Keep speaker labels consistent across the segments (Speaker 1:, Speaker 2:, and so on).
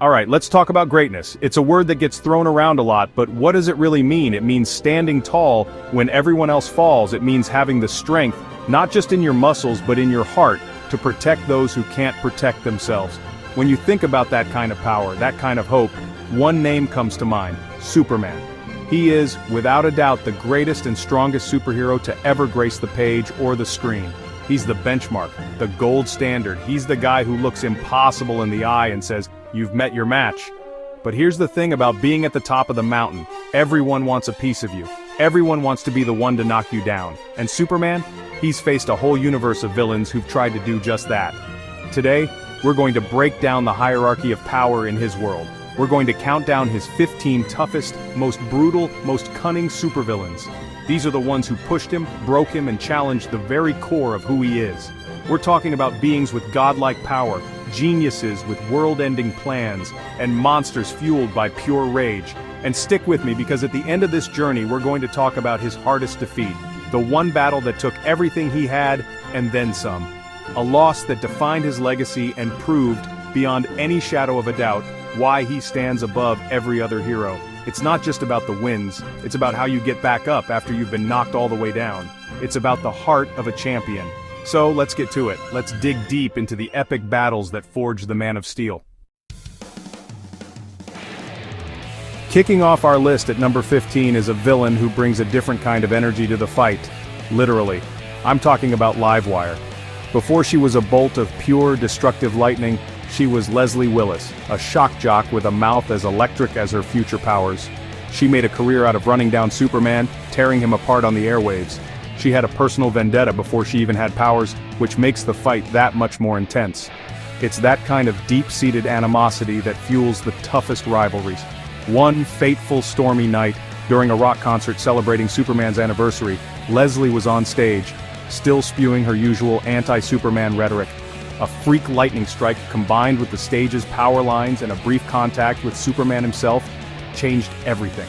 Speaker 1: Alright, let's talk about greatness. It's a word that gets thrown around a lot, but what does it really mean? It means standing tall when everyone else falls. It means having the strength, not just in your muscles but in your heart, to protect those who can't protect themselves. When you think about that kind of power, that kind of hope, one name comes to mind: Superman. He is, without a doubt, the greatest and strongest superhero to ever grace the page or the screen. He's the benchmark, the gold standard. He's the guy who looks impossible in the eye and says, "You've met your match." But here's the thing about being at the top of the mountain: everyone wants a piece of you. Everyone wants to be the one to knock you down. And Superman? He's faced a whole universe of villains who've tried to do just that. Today, we're going to break down the hierarchy of power in his world. We're going to count down his 15 toughest, most brutal, most cunning supervillains. These are the ones who pushed him, broke him, and challenged the very core of who he is. We're talking about beings with godlike power, geniuses with world-ending plans, and monsters fueled by pure rage. And stick with me, because at the end of this journey we're going to talk about his hardest defeat, the one battle that took everything he had, and then some. A loss that defined his legacy and proved, beyond any shadow of a doubt, why he stands above every other hero. It's not just about the wins, it's about how you get back up after you've been knocked all the way down. It's about the heart of a champion. So let's get to it. Let's dig deep into the epic battles that forged the Man of Steel. Kicking off our list at number 15 is a villain who brings a different kind of energy to the fight. Literally. I'm talking about Livewire. Before she was a bolt of pure, destructive lightning, she was Leslie Willis, a shock jock with a mouth as electric as her future powers. She made a career out of running down Superman, tearing him apart on the airwaves. She had a personal vendetta before she even had powers, which makes the fight that much more intense. It's that kind of deep-seated animosity that fuels the toughest rivalries. One fateful stormy night, during a rock concert celebrating Superman's anniversary, Leslie was on stage, still spewing her usual anti-Superman rhetoric. A freak lightning strike combined with the stage's power lines and a brief contact with Superman himself changed everything.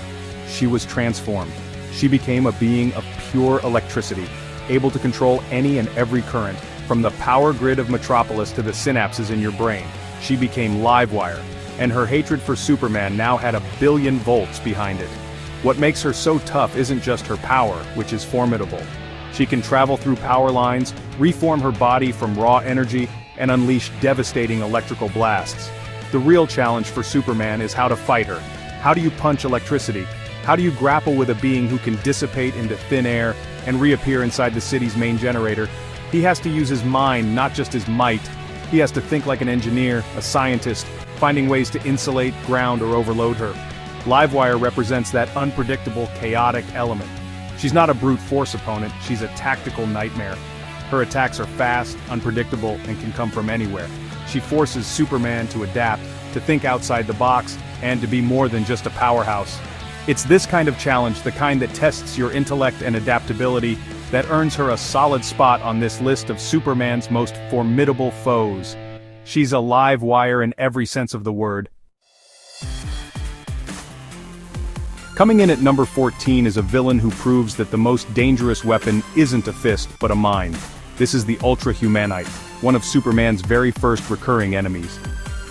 Speaker 1: She was transformed. She became a being of pure electricity, able to control any and every current, from the power grid of Metropolis to the synapses in your brain. She became Livewire, and her hatred for Superman now had 1 billion volts behind it. What makes her so tough isn't just her power, which is formidable. She can travel through power lines, reform her body from raw energy, and unleash devastating electrical blasts. The real challenge for Superman is how to fight her. How do you punch electricity? How do you grapple with a being who can dissipate into thin air and reappear inside the city's main generator? He has to use his mind, not just his might. He has to think like an engineer, a scientist, finding ways to insulate, ground, or overload her. Livewire represents that unpredictable, chaotic element. She's not a brute force opponent, she's a tactical nightmare. Her attacks are fast, unpredictable, and can come from anywhere. She forces Superman to adapt, to think outside the box, and to be more than just a powerhouse. It's this kind of challenge, the kind that tests your intellect and adaptability, that earns her a solid spot on this list of Superman's most formidable foes. She's a live wire in every sense of the word. Coming in at number 14 is a villain who proves that the most dangerous weapon isn't a fist but a mind. This is the Ultra-Humanite, one of Superman's very first recurring enemies.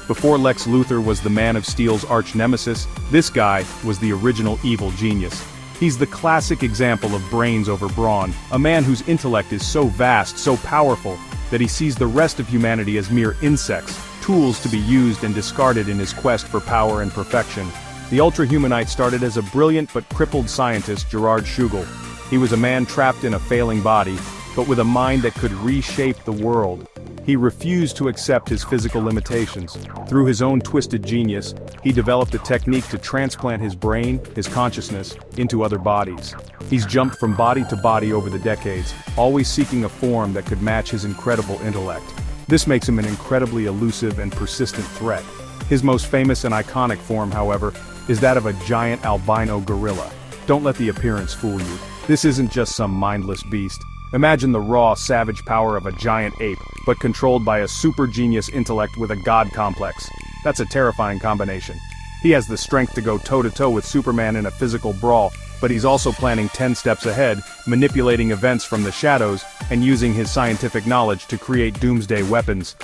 Speaker 1: Before Lex Luthor was the Man of Steel's arch-nemesis, this guy was the original evil genius. He's the classic example of brains over brawn, a man whose intellect is so vast, so powerful, that he sees the rest of humanity as mere insects, tools to be used and discarded in his quest for power and perfection. The Ultra-Humanite started as a brilliant but crippled scientist, Gerard Schugel. He was a man trapped in a failing body, but with a mind that could reshape the world. He refused to accept his physical limitations. Through his own twisted genius, he developed a technique to transplant his brain, his consciousness, into other bodies. He's jumped from body to body over the decades, always seeking a form that could match his incredible intellect. This makes him an incredibly elusive and persistent threat. His most famous and iconic form, however, is that of a giant albino gorilla. Don't let the appearance fool you. This isn't just some mindless beast. Imagine the raw, savage power of a giant ape, but controlled by a super genius intellect with a god complex. That's a terrifying combination. He has the strength to go toe-to-toe with Superman in a physical brawl, but he's also planning 10 steps ahead, manipulating events from the shadows, and using his scientific knowledge to create Doomsday weapons.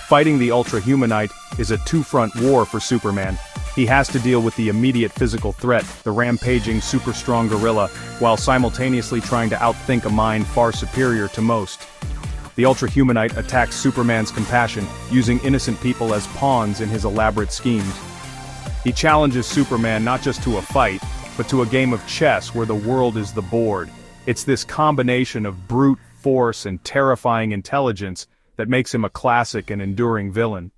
Speaker 1: Fighting the Ultra-Humanite is a two-front war for Superman. He has to deal with the immediate physical threat, the rampaging super-strong gorilla, while simultaneously trying to outthink a mind far superior to most. The Ultra-Humanite attacks Superman's compassion, using innocent people as pawns in his elaborate schemes. He challenges Superman not just to a fight, but to a game of chess where the world is the board. It's this combination of brute force and terrifying intelligence that makes him a classic and enduring villain.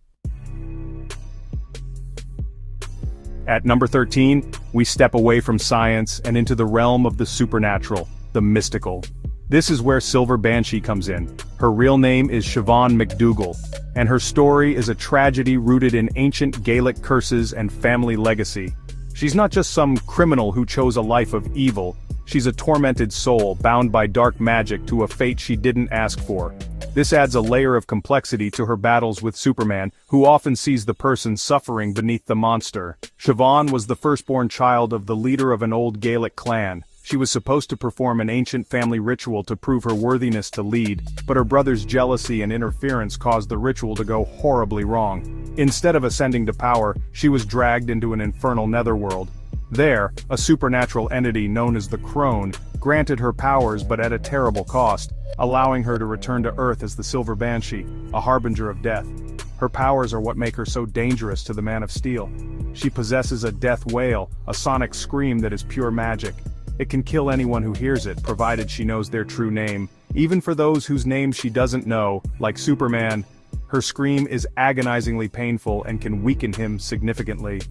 Speaker 1: At number 13, we step away from science and into the realm of the supernatural, the mystical. This is where Silver Banshee comes in. Her real name is Siobhan McDougal, and her story is a tragedy rooted in ancient Gaelic curses and family legacy. She's not just some criminal who chose a life of evil, she's a tormented soul bound by dark magic to a fate she didn't ask for. This adds a layer of complexity to her battles with Superman, who often sees the person suffering beneath the monster. Siobhan was the firstborn child of the leader of an old Gaelic clan. She was supposed to perform an ancient family ritual to prove her worthiness to lead, but her brother's jealousy and interference caused the ritual to go horribly wrong. Instead of ascending to power, she was dragged into an infernal netherworld. There, a supernatural entity known as the Crone granted her powers but at a terrible cost, allowing her to return to Earth as the Silver Banshee, a harbinger of death. Her powers are what make her so dangerous to the Man of Steel. She possesses a death wail, a sonic scream that is pure magic. It can kill anyone who hears it, provided she knows their true name. Even for those whose names she doesn't know, like Superman, her scream is agonizingly painful and can weaken him significantly.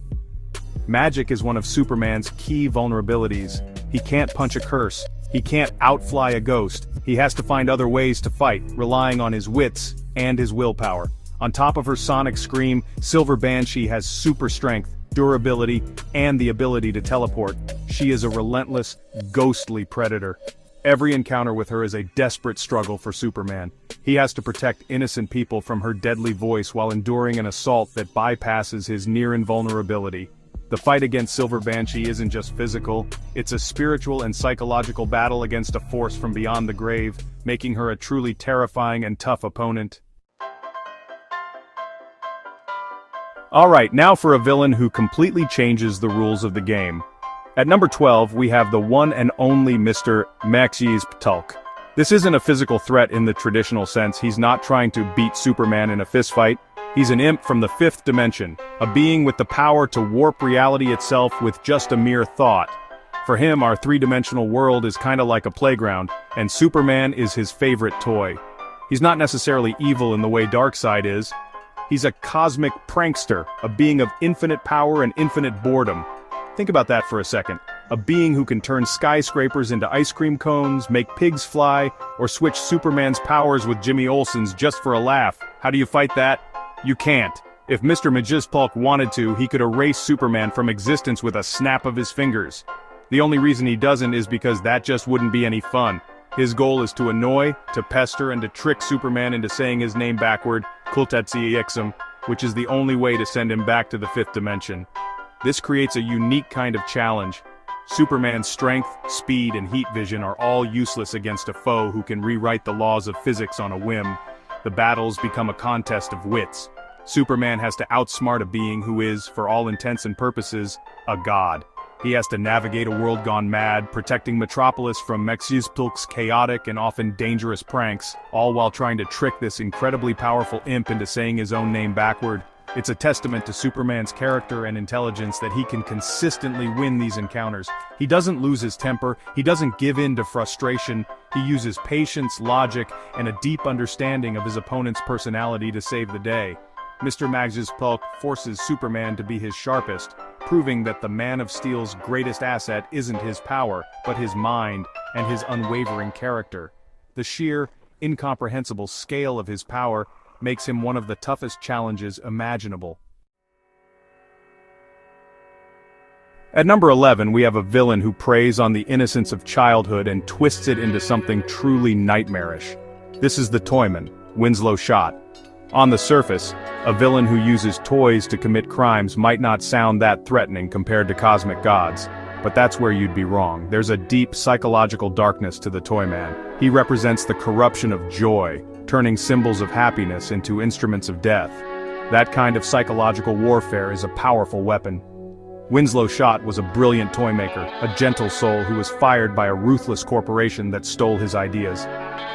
Speaker 1: Magic is one of Superman's key vulnerabilities. He can't punch a curse. He can't outfly a ghost. He has to find other ways to fight, relying on his wits and his willpower. On top of her sonic scream, Silver Banshee has super strength, durability, and the ability to teleport. She is a relentless, ghostly predator. Every encounter with her is a desperate struggle for Superman. He has to protect innocent people from her deadly voice while enduring an assault that bypasses his near invulnerability. The fight against Silver Banshee isn't just physical, it's a spiritual and psychological battle against a force from beyond the grave, making her a truly terrifying and tough opponent. Alright, now for a villain who completely changes the rules of the game. At number 12, we have the one and only Mr. Mxyzptlk. This isn't a physical threat in the traditional sense. He's not trying to beat Superman in a fistfight. He's an imp from the fifth dimension, a being with the power to warp reality itself with just a mere thought. For him, our three-dimensional world is kinda like a playground, and Superman is his favorite toy. He's not necessarily evil in the way Darkseid is. He's a cosmic prankster, a being of infinite power and infinite boredom. Think about that for a second. A being who can turn skyscrapers into ice cream cones, make pigs fly, or switch Superman's powers with Jimmy Olsen's just for a laugh. How do you fight that? You can't. If Mr. Mxyzptlk wanted to, he could erase Superman from existence with a snap of his fingers. The only reason he doesn't is because that just wouldn't be any fun. His goal is to annoy, to pester, and to trick Superman into saying his name backward, Kultetsi, which is the only way to send him back to the fifth dimension. This creates a unique kind of challenge. Superman's strength, speed, and heat vision are all useless against a foe who can rewrite the laws of physics on a whim. The battles become a contest of wits. Superman has to outsmart a being who is, for all intents and purposes, a god. He has to navigate a world gone mad, protecting Metropolis from Mxyzptlk's chaotic and often dangerous pranks, all while trying to trick this incredibly powerful imp into saying his own name backward. It's a testament to Superman's character and intelligence that he can consistently win these encounters. He doesn't lose his temper, he doesn't give in to frustration, he uses patience, logic, and a deep understanding of his opponent's personality to save the day. Mr. Mxyzptlk forces Superman to be his sharpest, proving that the Man of Steel's greatest asset isn't his power, but his mind and his unwavering character. The sheer, incomprehensible scale of his power makes him one of the toughest challenges imaginable. At number 11, we have a villain who preys on the innocence of childhood and twists it into something truly nightmarish. This is the Toyman, Winslow Schott. On the surface, a villain who uses toys to commit crimes might not sound that threatening compared to cosmic gods, but that's where you'd be wrong. There's a deep psychological darkness to the Toyman. He represents the corruption of joy, turning symbols of happiness into instruments of death. That kind of psychological warfare is a powerful weapon. Winslow Schott was a brilliant toymaker, a gentle soul who was fired by a ruthless corporation that stole his ideas.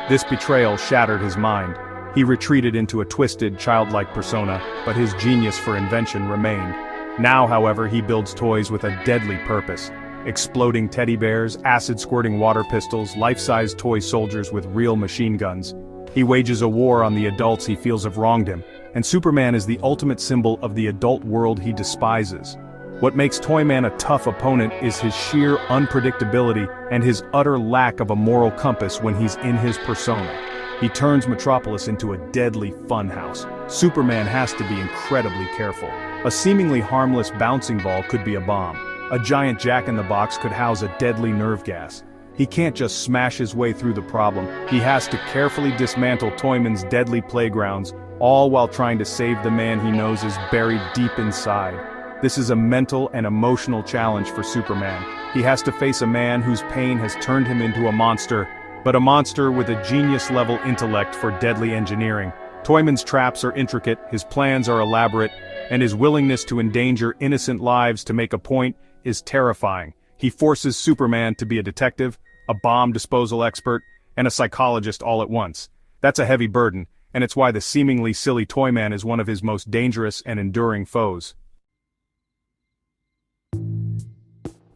Speaker 1: This betrayal shattered his mind. He retreated into a twisted, childlike persona, but his genius for invention remained. Now, however, he builds toys with a deadly purpose. Exploding teddy bears, acid-squirting water pistols, life-size toy soldiers with real machine guns. He wages a war on the adults he feels have wronged him, and Superman is the ultimate symbol of the adult world he despises. What makes Toyman a tough opponent is his sheer unpredictability and his utter lack of a moral compass when he's in his persona. He turns Metropolis into a deadly funhouse. Superman has to be incredibly careful. A seemingly harmless bouncing ball could be a bomb. A giant jack-in-the-box could house a deadly nerve gas. He can't just smash his way through the problem. He has to carefully dismantle Toyman's deadly playgrounds, all while trying to save the man he knows is buried deep inside. This is a mental and emotional challenge for Superman. He has to face a man whose pain has turned him into a monster, but a monster with a genius-level intellect for deadly engineering. Toyman's traps are intricate, his plans are elaborate, and his willingness to endanger innocent lives to make a point is terrifying. He forces Superman to be a detective, a bomb disposal expert, and a psychologist all at once. That's a heavy burden, and it's why the seemingly silly Toyman is one of his most dangerous and enduring foes.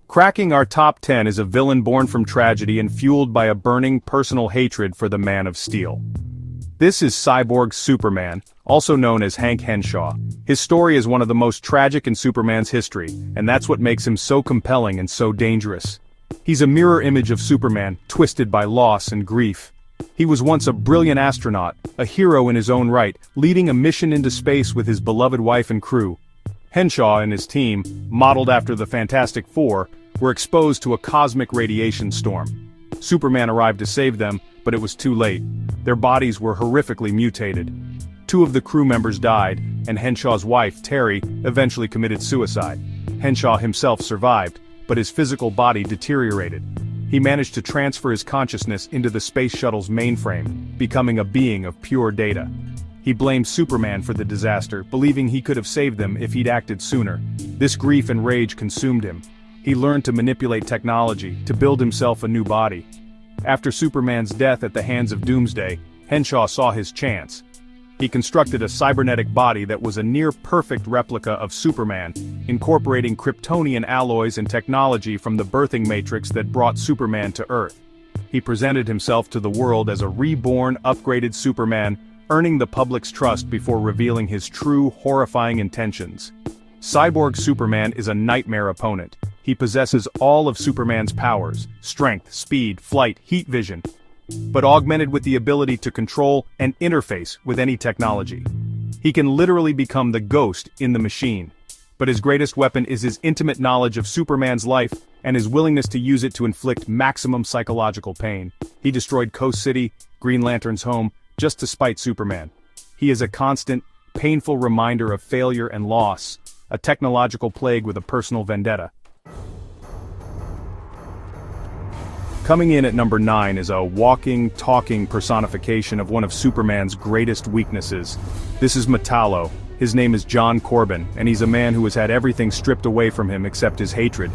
Speaker 1: Cracking our top 10 is a villain born from tragedy and fueled by a burning personal hatred for the Man of Steel. This is Cyborg Superman, also known as Hank Henshaw. His story is one of the most tragic in Superman's history, and that's what makes him so compelling and so dangerous. He's a mirror image of Superman, twisted by loss and grief. He was once a brilliant astronaut, a hero in his own right, leading a mission into space with his beloved wife and crew. Henshaw and his team, modeled after the Fantastic Four, were exposed to a cosmic radiation storm. Superman arrived to save them, but it was too late. Their bodies were horrifically mutated. 2 of the crew members died, and Henshaw's wife, Terry, eventually committed suicide. Henshaw himself survived, but his physical body deteriorated. He managed to transfer his consciousness into the space shuttle's mainframe, becoming a being of pure data. He blamed Superman for the disaster, believing he could have saved them if he'd acted sooner. This grief and rage consumed him. He learned to manipulate technology, to build himself a new body. After Superman's death at the hands of Doomsday, Henshaw saw his chance. He constructed a cybernetic body that was a near-perfect replica of Superman, incorporating Kryptonian alloys and technology from the birthing matrix that brought Superman to Earth. He presented himself to the world as a reborn, upgraded Superman, earning the public's trust before revealing his true, horrifying intentions. Cyborg Superman is a nightmare opponent. He possesses all of Superman's powers: strength, speed, flight, heat vision, but augmented with the ability to control and interface with any technology. He can literally become the ghost in the machine. But his greatest weapon is his intimate knowledge of Superman's life and his willingness to use it to inflict maximum psychological pain. He destroyed Coast City, Green Lantern's home, just to spite Superman. He is a constant, painful reminder of failure and loss, a technological plague with a personal vendetta. Coming in at number 9 is a walking, talking personification of one of Superman's greatest weaknesses. This is Metallo. His name is John Corbin, and he's a man who has had everything stripped away from him except his hatred.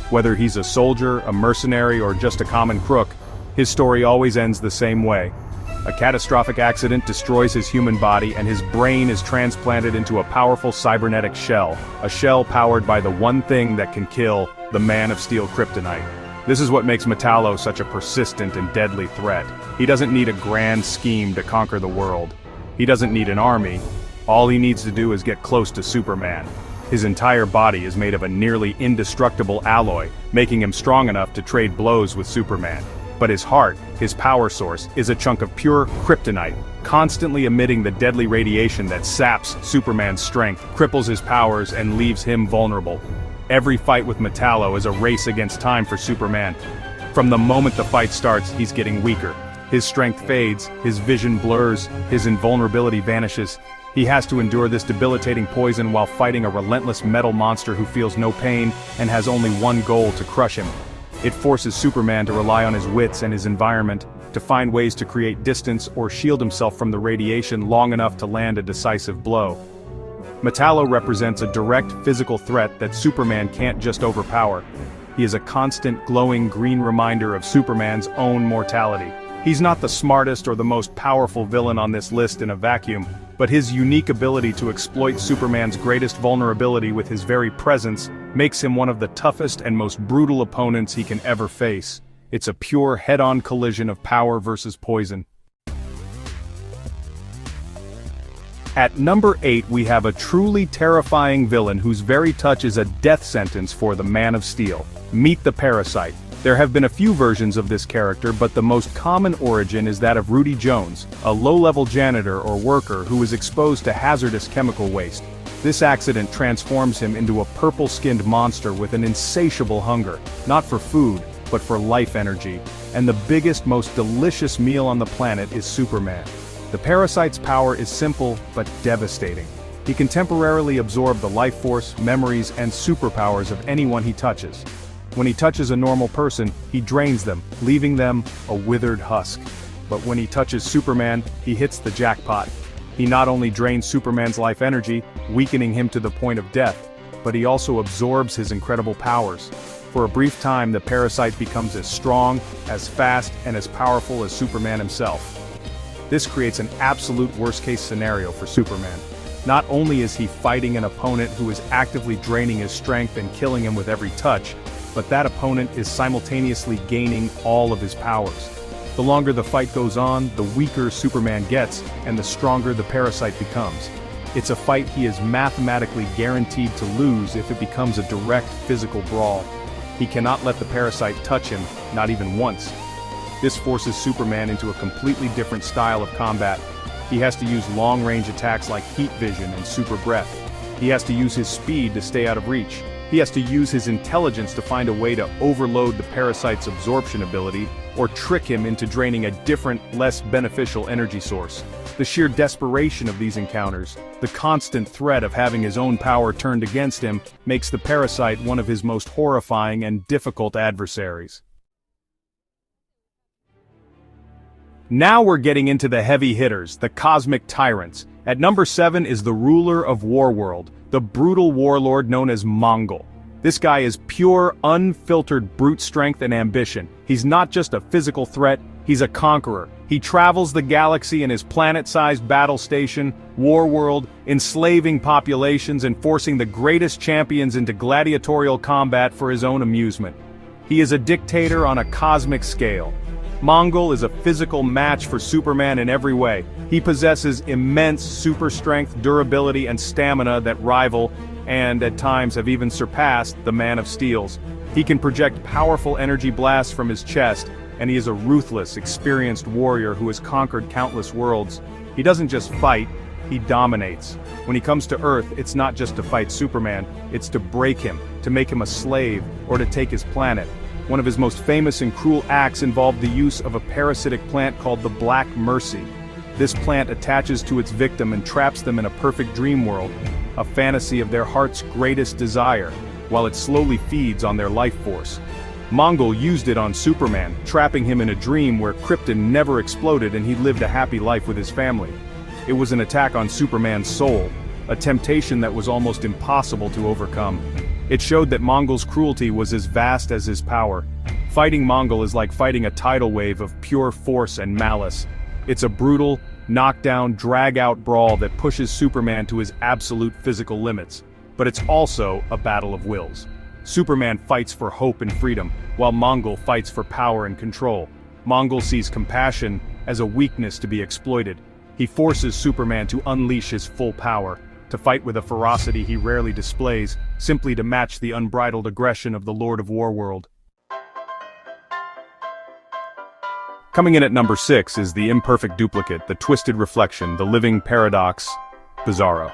Speaker 1: Whether he's a soldier, a mercenary, or just a common crook, his story always ends the same way. A catastrophic accident destroys his human body, and his brain is transplanted into a powerful cybernetic shell, a shell powered by the one thing that can kill the Man of Steel kryptonite. This is what makes Metallo such a persistent and deadly threat. He doesn't need a grand scheme to conquer the world. He doesn't need an army. All he needs to do is get close to Superman. His entire body is made of a nearly indestructible alloy, making him strong enough to trade blows with Superman. But his heart, his power source, is a chunk of pure kryptonite, constantly emitting the deadly radiation that saps Superman's strength, cripples his powers, and leaves him vulnerable. Every fight with Metallo is a race against time for Superman. From the moment the fight starts, he's getting weaker. His strength fades, his vision blurs, his invulnerability vanishes. He has to endure this debilitating poison while fighting a relentless metal monster who feels no pain and has only one goal: to crush him. It forces Superman to rely on his wits and his environment, to find ways to create distance or shield himself from the radiation long enough to land a decisive blow. Metallo represents a direct physical threat that Superman can't just overpower. He is a constant glowing green reminder of Superman's own mortality. He's not the smartest or the most powerful villain on this list in a vacuum, but his unique ability to exploit Superman's greatest vulnerability with his very presence makes him one of the toughest and most brutal opponents he can ever face. It's a pure head-on collision of power versus poison. At number 8 we have a truly terrifying villain whose very touch is a death sentence for the Man of Steel. Meet the Parasite. There have been a few versions of this character, but the most common origin is that of Rudy Jones, a low-level janitor or worker who was exposed to hazardous chemical waste. This accident transforms him into a purple-skinned monster with an insatiable hunger, not for food, but for life energy, and the biggest, most delicious meal on the planet is Superman. The Parasite's power is simple, but devastating. He can temporarily absorb the life force, memories, and superpowers of anyone he touches. When he touches a normal person, he drains them, leaving them a withered husk. But when he touches Superman, he hits the jackpot. He not only drains Superman's life energy, weakening him to the point of death, but he also absorbs his incredible powers. For a brief time, the Parasite becomes as strong, as fast, and as powerful as Superman himself. This creates an absolute worst-case scenario for Superman. Not only is he fighting an opponent who is actively draining his strength and killing him with every touch, but that opponent is simultaneously gaining all of his powers. The longer the fight goes on, the weaker Superman gets, and the stronger the Parasite becomes. It's a fight he is mathematically guaranteed to lose if it becomes a direct physical brawl. He cannot let the Parasite touch him, not even once. This forces Superman into a completely different style of combat. He has to use long-range attacks like heat vision and super breath. He has to use his speed to stay out of reach. He has to use his intelligence to find a way to overload the Parasite's absorption ability, or trick him into draining a different, less beneficial energy source. The sheer desperation of these encounters, the constant threat of having his own power turned against him, makes the Parasite one of his most horrifying and difficult adversaries. Now we're getting into the heavy hitters, the cosmic tyrants. At number 7 is the ruler of Warworld, the brutal warlord known as Mongul. This guy is pure, unfiltered brute strength and ambition. He's not just a physical threat, he's a conqueror. He travels the galaxy in his planet-sized battle station, Warworld, enslaving populations and forcing the greatest champions into gladiatorial combat for his own amusement. He is a dictator on a cosmic scale. Mongul is a physical match for Superman in every way. He possesses immense super strength, durability, and stamina that rival, and at times have even surpassed, the Man of Steel's. He can project powerful energy blasts from his chest, and he is a ruthless, experienced warrior who has conquered countless worlds. He doesn't just fight, he dominates. When he comes to Earth, it's not just to fight Superman, it's to break him, to make him a slave, or to take his planet. One of his most famous and cruel acts involved the use of a parasitic plant called the Black Mercy. This plant attaches to its victim and traps them in a perfect dream world, a fantasy of their heart's greatest desire, while it slowly feeds on their life force. Mongul used it on Superman, trapping him in a dream where Krypton never exploded and he lived a happy life with his family. It was an attack on Superman's soul, a temptation that was almost impossible to overcome. It showed that Mongul's cruelty was as vast as his power. Fighting Mongul is like fighting a tidal wave of pure force and malice. It's a brutal, knockdown, drag-out brawl that pushes Superman to his absolute physical limits. But it's also a battle of wills. Superman fights for hope and freedom, while Mongul fights for power and control. Mongul sees compassion as a weakness to be exploited. He forces Superman to unleash his full power, to fight with a ferocity he rarely displays, simply to match the unbridled aggression of the Lord of Warworld. Coming in at number 6 is the imperfect duplicate, the twisted reflection, the living paradox, Bizarro.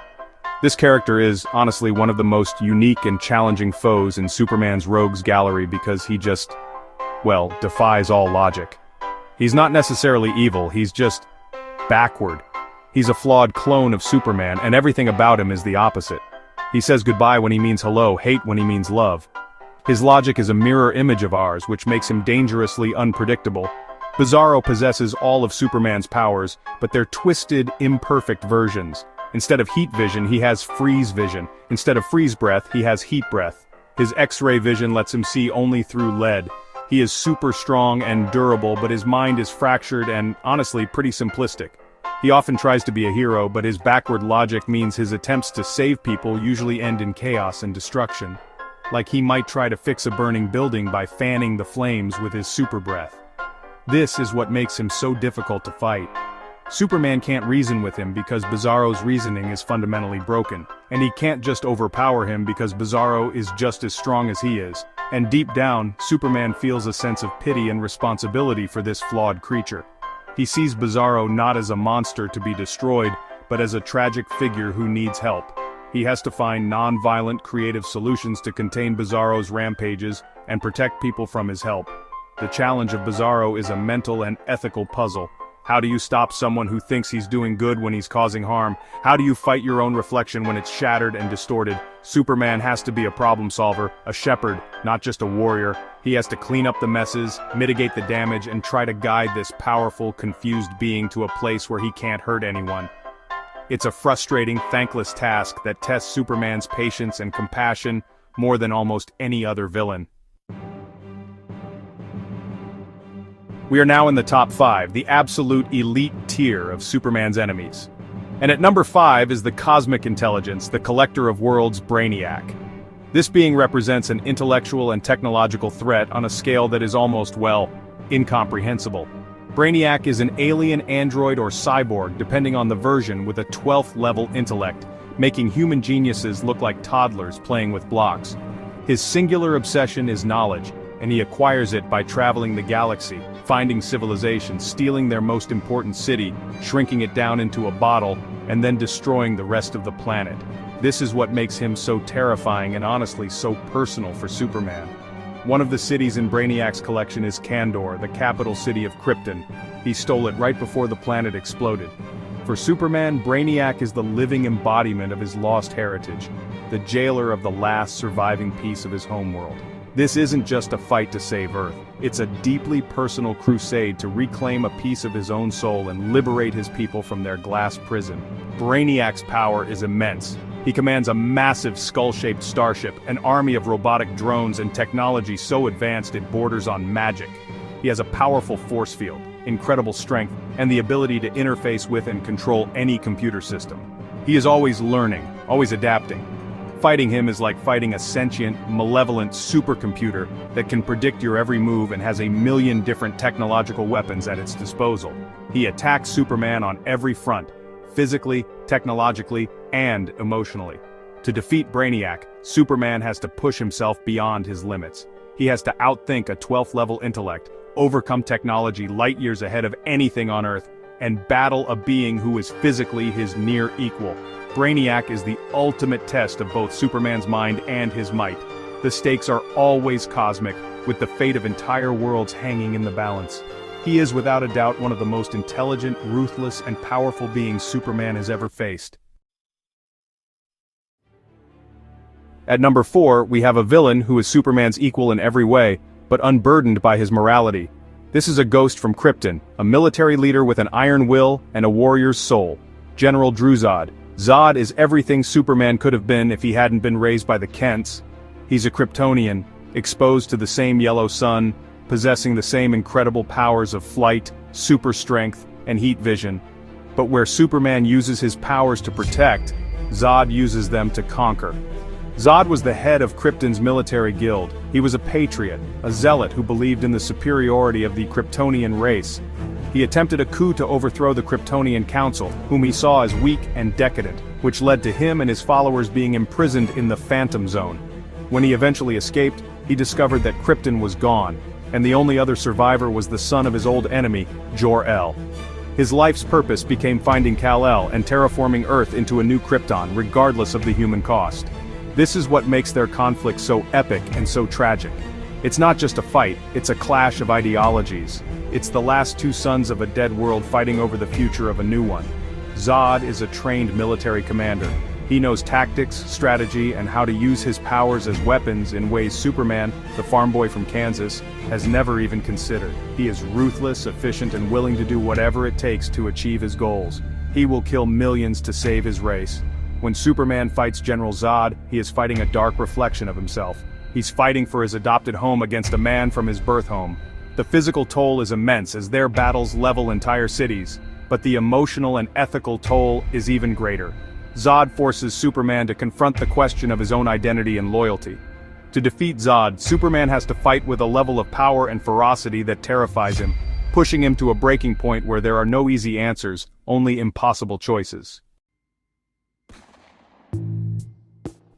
Speaker 1: This character is, honestly, one of the most unique and challenging foes in Superman's rogues gallery because he just, well, defies all logic. He's not necessarily evil, he's just backward. He's a flawed clone of Superman, and everything about him is the opposite. He says goodbye when he means hello, hate when he means love. His logic is a mirror image of ours, which makes him dangerously unpredictable. Bizarro possesses all of Superman's powers, but they're twisted, imperfect versions. Instead of heat vision, he has freeze vision. Instead of freeze breath, he has heat breath. His X-ray vision lets him see only through lead. He is super strong and durable, but his mind is fractured and, honestly, pretty simplistic. He often tries to be a hero, but his backward logic means his attempts to save people usually end in chaos and destruction. Like he might try to fix a burning building by fanning the flames with his super breath. This is what makes him so difficult to fight. Superman can't reason with him because Bizarro's reasoning is fundamentally broken, and he can't just overpower him because Bizarro is just as strong as he is, and deep down, Superman feels a sense of pity and responsibility for this flawed creature. He sees Bizarro not as a monster to be destroyed, but as a tragic figure who needs help. He has to find non-violent creative solutions to contain Bizarro's rampages and protect people from his help. The challenge of Bizarro is a mental and ethical puzzle. How do you stop someone who thinks he's doing good when he's causing harm? How do you fight your own reflection when it's shattered and distorted? Superman has to be a problem solver, a shepherd, not just a warrior. He has to clean up the messes, mitigate the damage, and try to guide this powerful, confused being to a place where he can't hurt anyone. It's a frustrating, thankless task that tests Superman's patience and compassion more than almost any other villain. We are now in the top 5, the absolute elite tier of Superman's enemies. And at number 5 is the cosmic intelligence, the collector of worlds, Brainiac. This being represents an intellectual and technological threat on a scale that is almost, well, incomprehensible. Brainiac is an alien android or cyborg depending on the version with a 12th level intellect, making human geniuses look like toddlers playing with blocks. His singular obsession is knowledge, and he acquires it by traveling the galaxy, finding civilizations, stealing their most important city, shrinking it down into a bottle, and then destroying the rest of the planet. This is what makes him so terrifying and honestly so personal for Superman. One of the cities in Brainiac's collection is Kandor, the capital city of Krypton. He stole it right before the planet exploded. For Superman, Brainiac is the living embodiment of his lost heritage, the jailer of the last surviving piece of his homeworld. This isn't just a fight to save Earth, it's a deeply personal crusade to reclaim a piece of his own soul and liberate his people from their glass prison. Brainiac's power is immense. He commands a massive skull-shaped starship, an army of robotic drones and technology so advanced it borders on magic. He has a powerful force field, incredible strength, and the ability to interface with and control any computer system. He is always learning, always adapting. Fighting him is like fighting a sentient, malevolent supercomputer that can predict your every move and has a million different technological weapons at its disposal. He attacks Superman on every front, physically, technologically, and emotionally. To defeat Brainiac, Superman has to push himself beyond his limits. He has to outthink a 12th level intellect, overcome technology light years ahead of anything on Earth, and battle a being who is physically his near equal. Brainiac is the ultimate test of both Superman's mind and his might. The stakes are always cosmic, with the fate of entire worlds hanging in the balance. He is without a doubt one of the most intelligent, ruthless, and powerful beings Superman has ever faced. At number 4, we have a villain who is Superman's equal in every way, but unburdened by his morality. This is a ghost from Krypton, a military leader with an iron will and a warrior's soul, General Zod. Zod is everything Superman could have been if he hadn't been raised by the Kents. He's a Kryptonian, exposed to the same yellow sun, possessing the same incredible powers of flight, super strength, and heat vision. But where Superman uses his powers to protect, Zod uses them to conquer. Zod was the head of Krypton's military guild. He was a patriot, a zealot who believed in the superiority of the Kryptonian race. He attempted a coup to overthrow the Kryptonian Council, whom he saw as weak and decadent, which led to him and his followers being imprisoned in the Phantom Zone. When he eventually escaped, he discovered that Krypton was gone, and the only other survivor was the son of his old enemy, Jor-El. His life's purpose became finding Kal-El and terraforming Earth into a new Krypton, regardless of the human cost. This is what makes their conflict so epic and so tragic. It's not just a fight, it's a clash of ideologies. It's the last two sons of a dead world fighting over the future of a new one. Zod is a trained military commander, He knows tactics, strategy, and how to use his powers as weapons in ways Superman, the farm boy from Kansas, has never even considered. He is ruthless, efficient, and willing to do whatever it takes to achieve his goals. He will kill millions to save his race. When Superman fights General Zod, he is fighting a dark reflection of himself. He's fighting for his adopted home against a man from his birth home. The physical toll is immense as their battles level entire cities, but the emotional and ethical toll is even greater. Zod forces Superman to confront the question of his own identity and loyalty. To defeat Zod, Superman has to fight with a level of power and ferocity that terrifies him, pushing him to a breaking point where there are no easy answers, only impossible choices.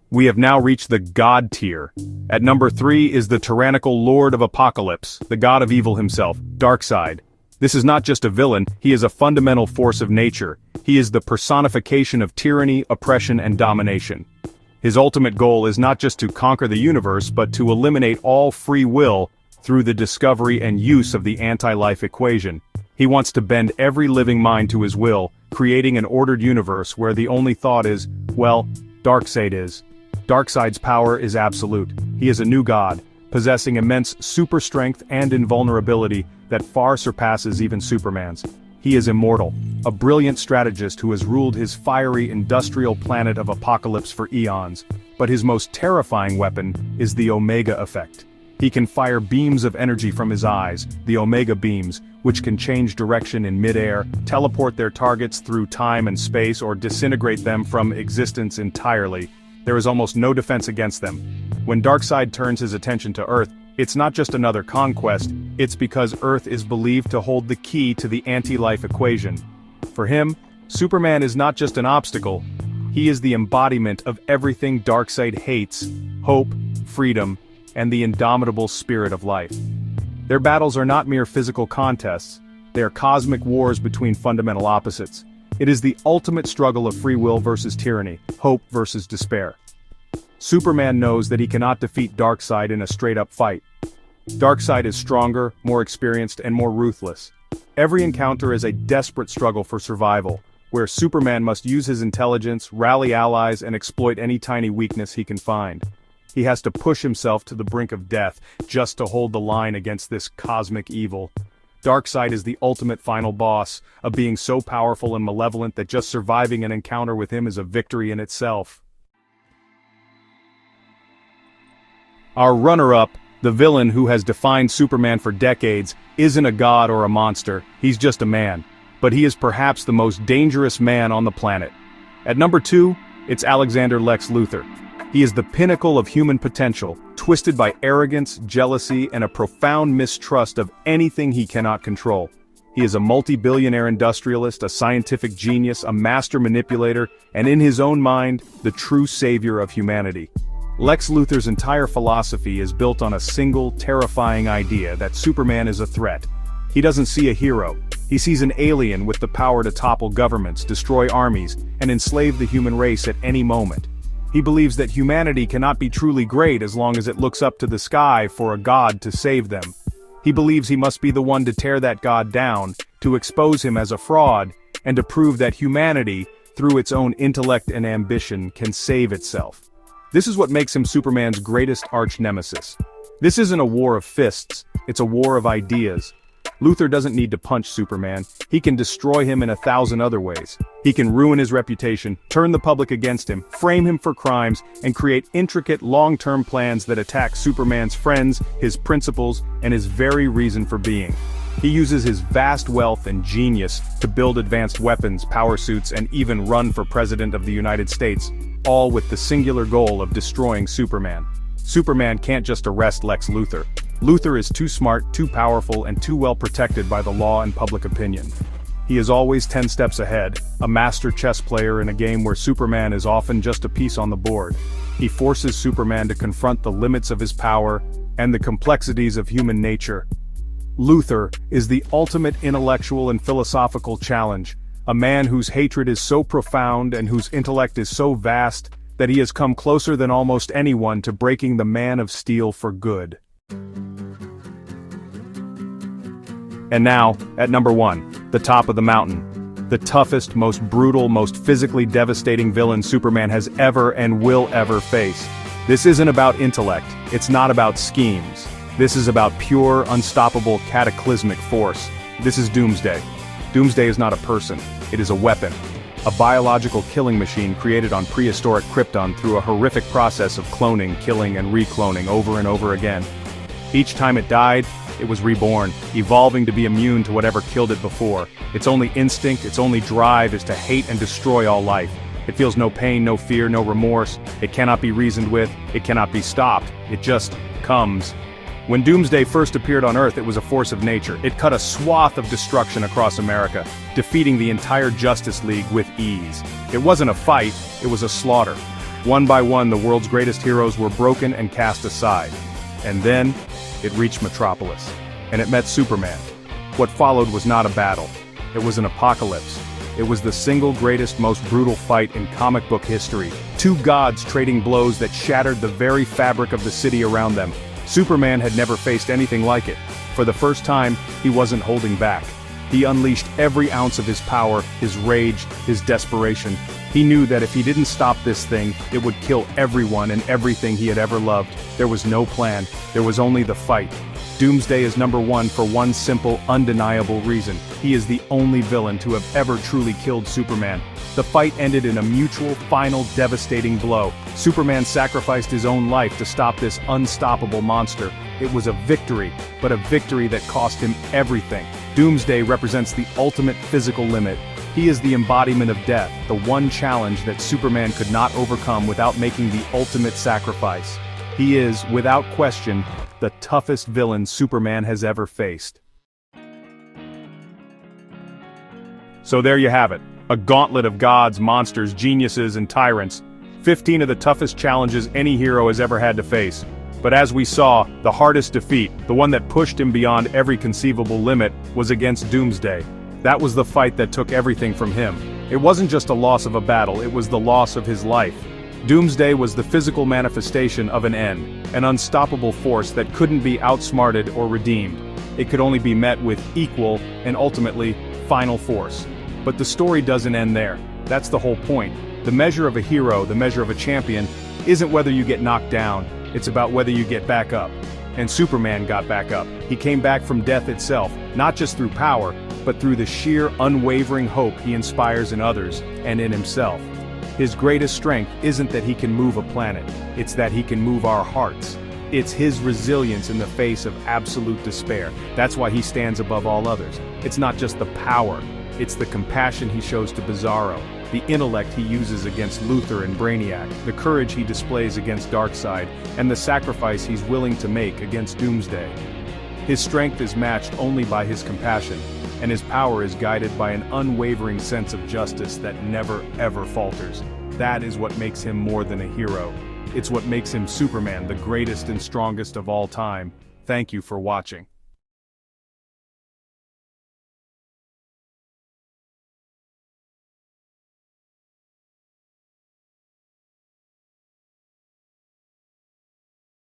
Speaker 1: We have now reached the God tier. At number 3 is the tyrannical Lord of Apocalypse, the god of evil himself, Darkseid. This is not just a villain, he is a fundamental force of nature. He is the personification of tyranny, oppression, and domination. His ultimate goal is not just to conquer the universe, but to eliminate all free will through the discovery and use of the anti-life equation. He wants to bend every living mind to his will, creating an ordered universe where the only thought is, well, Darkseid is. Darkseid's power is absolute. He is a new god, possessing immense super strength and invulnerability that far surpasses even Superman's. He is immortal, a brilliant strategist who has ruled his fiery industrial planet of Apocalypse for eons, but his most terrifying weapon is the Omega effect. He can fire beams of energy from his eyes, the Omega beams, which can change direction in mid-air, teleport their targets through time and space, or disintegrate them from existence entirely. There is almost no defense against them. When Darkseid turns his attention to Earth, it's not just another conquest, it's because Earth is believed to hold the key to the anti-life equation. For him, Superman is not just an obstacle, he is the embodiment of everything Darkseid hates: hope, freedom, and the indomitable spirit of life. Their battles are not mere physical contests, they are cosmic wars between fundamental opposites. It is the ultimate struggle of free will versus tyranny, hope versus despair. Superman knows that he cannot defeat Darkseid in a straight-up fight. Darkseid is stronger, more experienced, and more ruthless. Every encounter is a desperate struggle for survival, where Superman must use his intelligence, rally allies, and exploit any tiny weakness he can find. He has to push himself to the brink of death just to hold the line against this cosmic evil. Darkseid is the ultimate final boss, a being so powerful and malevolent that just surviving an encounter with him is a victory in itself. Our runner-up, the villain who has defined Superman for decades, isn't a god or a monster, he's just a man. But he is perhaps the most dangerous man on the planet. At number 2, it's Alexander Lex Luthor. He is the pinnacle of human potential, twisted by arrogance, jealousy, and a profound mistrust of anything he cannot control. He is a multi-billionaire industrialist, a scientific genius, a master manipulator, and in his own mind, the true savior of humanity. Lex Luthor's entire philosophy is built on a single, terrifying idea that Superman is a threat. He doesn't see a hero. He sees an alien with the power to topple governments, destroy armies, and enslave the human race at any moment. He believes that humanity cannot be truly great as long as it looks up to the sky for a god to save them. He believes he must be the one to tear that god down, to expose him as a fraud, and to prove that humanity, through its own intellect and ambition, can save itself. This is what makes him Superman's greatest arch-nemesis. This isn't a war of fists, it's a war of ideas. Luthor doesn't need to punch Superman, he can destroy him in 1,000 other ways. He can ruin his reputation, turn the public against him, frame him for crimes, and create intricate long-term plans that attack Superman's friends, his principles, and his very reason for being. He uses his vast wealth and genius to build advanced weapons, power suits, and even run for President of the United States, all with the singular goal of destroying Superman. Superman can't just arrest Lex Luthor. Luthor is too smart, too powerful, and too well protected by the law and public opinion. He is always 10 steps ahead, a master chess player in a game where Superman is often just a piece on the board. He forces Superman to confront the limits of his power and the complexities of human nature. Luthor is the ultimate intellectual and philosophical challenge, a man whose hatred is so profound and whose intellect is so vast that he has come closer than almost anyone to breaking the Man of Steel for good. And now, at number 1, the top of the mountain. The toughest, most brutal, most physically devastating villain Superman has ever and will ever face. This isn't about intellect, it's not about schemes. This is about pure, unstoppable, cataclysmic force. This is Doomsday. Doomsday is not a person, it is a weapon. A biological killing machine created on prehistoric Krypton through a horrific process of cloning, killing, and recloning over and over again. Each time it died, it was reborn, evolving to be immune to whatever killed it before. Its only instinct, its only drive is to hate and destroy all life. It feels no pain, no fear, no remorse. It cannot be reasoned with, it cannot be stopped. It just comes. When Doomsday first appeared on Earth, it was a force of nature. It cut a swath of destruction across America, defeating the entire Justice League with ease. It wasn't a fight, it was a slaughter. One by one, the world's greatest heroes were broken and cast aside. And then, it reached Metropolis. And it met Superman. What followed was not a battle. It was an apocalypse. It was the single greatest, most brutal fight in comic book history. Two gods trading blows that shattered the very fabric of the city around them. Superman had never faced anything like it. For the first time, he wasn't holding back. He unleashed every ounce of his power, his rage, his desperation. He knew that if he didn't stop this thing, it would kill everyone and everything he had ever loved. There was no plan, there was only the fight. Doomsday is number one for one simple, undeniable reason. He is the only villain to have ever truly killed Superman. The fight ended in a mutual, final, devastating blow. Superman sacrificed his own life to stop this unstoppable monster. It was a victory, but a victory that cost him everything. Doomsday represents the ultimate physical limit. He is the embodiment of death, the one challenge that Superman could not overcome without making the ultimate sacrifice. He is, without question, the toughest villain Superman has ever faced. So there you have it. A gauntlet of gods, monsters, geniuses, and tyrants. 15 of the toughest challenges any hero has ever had to face. But as we saw, the hardest defeat, the one that pushed him beyond every conceivable limit, was against Doomsday. That was the fight that took everything from him. It wasn't just a loss of a battle, it was the loss of his life. Doomsday was the physical manifestation of an end, an unstoppable force that couldn't be outsmarted or redeemed. It could only be met with equal, and ultimately, final force. But the story doesn't end there. That's the whole point. The measure of a hero, the measure of a champion, isn't whether you get knocked down, it's about whether you get back up. And Superman got back up. He came back from death itself, not just through power, but through the sheer, unwavering hope he inspires in others, and in himself. His greatest strength isn't that he can move a planet, it's that he can move our hearts. It's his resilience in the face of absolute despair. That's why he stands above all others. It's not just the power, it's the compassion he shows to Bizarro, the intellect he uses against Luthor and Brainiac, the courage he displays against Darkseid, and the sacrifice he's willing to make against Doomsday. His strength is matched only by his compassion, and his power is guided by an unwavering sense of justice that never ever falters. That is what makes him more than a hero. It's what makes him Superman, the greatest and strongest of all time. Thank you for watching.